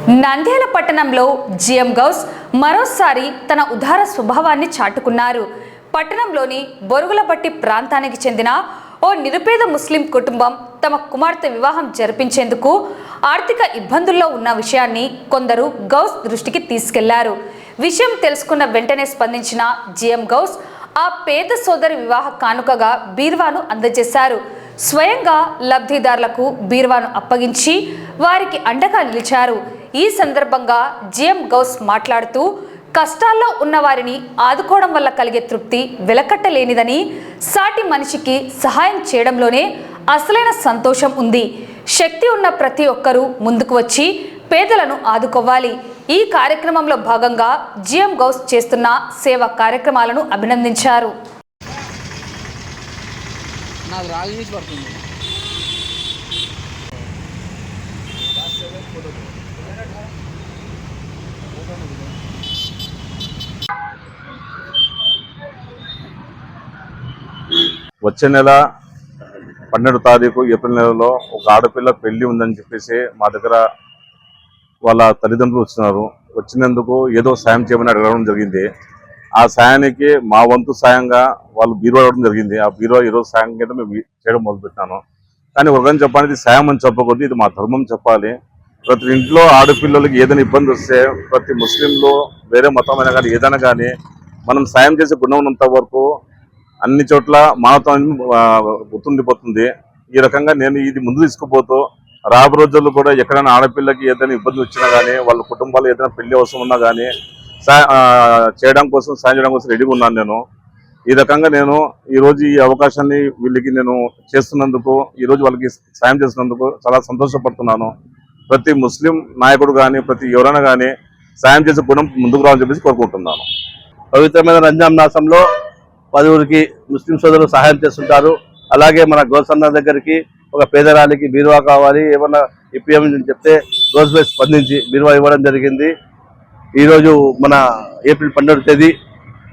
నంద్యాల పట్టణంలో జిఎం గౌస్ మరోసారి తన ఉదార స్వభావాన్ని చాటుకున్నారు. పట్టణంలోని బొరుగులబట్టి ప్రాంతానికి చెందిన ఓ నిరుపేద ముస్లిం కుటుంబం తమ కుమార్తె వివాహం జరిపించేందుకు ఆర్థిక ఇబ్బందుల్లో ఉన్న విషయాన్ని కొందరు గౌస్ దృష్టికి తీసుకెళ్లారు. విషయం తెలుసుకున్న వెంటనే స్పందించిన జిఎం గౌస్ ఆ పేద సోదరి వివాహ కానుకగా బీర్వాను అందజేశారు. స్వయంగా లబ్ధిదారులకు బీర్వాను అప్పగించి వారికి అండగా నిలిచారు. ఈ సందర్భంగా జిఎం గౌస్ మాట్లాడుతూ కష్టాల్లో ఉన్న వారిని ఆదుకోవడం వల్ల కలిగే తృప్తి వెలకట్టలేనిదని, సాటి మనిషికి సహాయం చేయడంలోనే అసలైన సంతోషం ఉంది. శక్తి ఉన్న ప్రతి ఒక్కరూ ముందుకు వచ్చి పేదలను ఆదుకోవాలి. ఈ కార్యక్రమంలో భాగంగా జిఎం గౌస్ చేస్తున్న సేవా కార్యక్రమాలను అభినందించారు. వచ్చే నెల 12వ తారీఖు ఏప్రిల్ నెలలో ఒక ఆడపిల్ల పెళ్లి ఉందని చెప్పేసి మా దగ్గర వాళ్ళ తల్లిదండ్రులు వచ్చినందుకు ఏదో సాయం చేయమని అడగడం జరిగింది. ఆ సాయానికి మా వంతు సాయంగా వాళ్ళు బీరువా అడగడం జరిగింది. ఆ బీరువా ఈరోజు సాయం కింద మేము చేయడం మొదలుపెట్టాను. కానీ ఒకరిని చెప్పాలి, ఇది సాయం అని చెప్పకూడదు, ఇది మా ధర్మం చెప్పాలి. ప్రతి ఇంట్లో ఆడపిల్లలకి ఏదైనా ఇబ్బంది వస్తే ప్రతి ముస్లింలు వేరే మతమైనా కానీ ఏదైనా కానీ మనం సాయం చేసే గుణం ఉన్నంత వరకు అన్ని చోట్ల మానవత్వం గుర్తుండిపోతుంది. ఈ రకంగా నేను ఇది ముందు తీసుకుపోతూ రాబో రోజుల్లో కూడా ఎక్కడైనా ఆడపిల్లకి ఏదైనా ఇబ్బంది వచ్చినా కానీ వాళ్ళ కుటుంబాలు ఏదైనా పెళ్లి అవసరం ఉన్నా కానీ సాయం చేయడం కోసం రెడీగా ఉన్నాను. నేను ఈ రకంగా నేను ఈరోజు ఈ అవకాశాన్ని వీళ్ళకి నేను చేస్తున్నందుకు, ఈరోజు వాళ్ళకి సాయం చేస్తున్నందుకు చాలా సంతోషపడుతున్నాను. ప్రతి ముస్లిం నాయకుడు కానీ ప్రతి ఎవరైనా కానీ సాయం చేసే గుణం ముందుకు రావాలని చెప్పేసి కోరుకుంటున్నాను. పవిత్రమైన రంజాన్ మాసంలో 10 ముస్లిం సోదరులు సహాయం చేస్తుంటారు. అలాగే మన గౌసన్న దగ్గరికి ఒక పేదరాలికి బీరువా కావాలి ఏమన్నా ఇప్పియమని చెప్తే గౌస్ భాయ్ స్పందించి బీరువా ఇవ్వడం జరిగింది. ఈరోజు మన ఏప్రిల్ 12వ తేదీ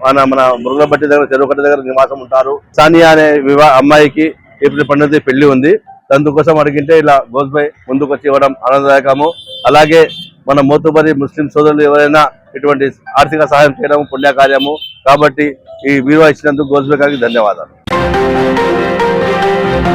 మన బొరుగులబట్టి దగ్గర చెరువుకట్ట దగ్గర నివాసం ఉంటారు. సానియా అనే అమ్మాయికి ఏప్రిల్ 12వ తేదీ పెళ్లి ఉంది. అందుకోసం అడిగింటే ఇలా గౌస్ భాయ్ ముందుకు వచ్చి ఇవ్వడం ఆనందదాయకము. అలాగే మన మోతుబరి ముస్లిం సోదరులు ఎవరైనా ఇటువంటి ఆర్థిక సహాయం చేయడం పుణ్యకార్యము. కాబట్టి ఈ బీరువా ఇచ్చినందుకు గౌస్ భాయ్ గారికి ధన్యవాదాలు.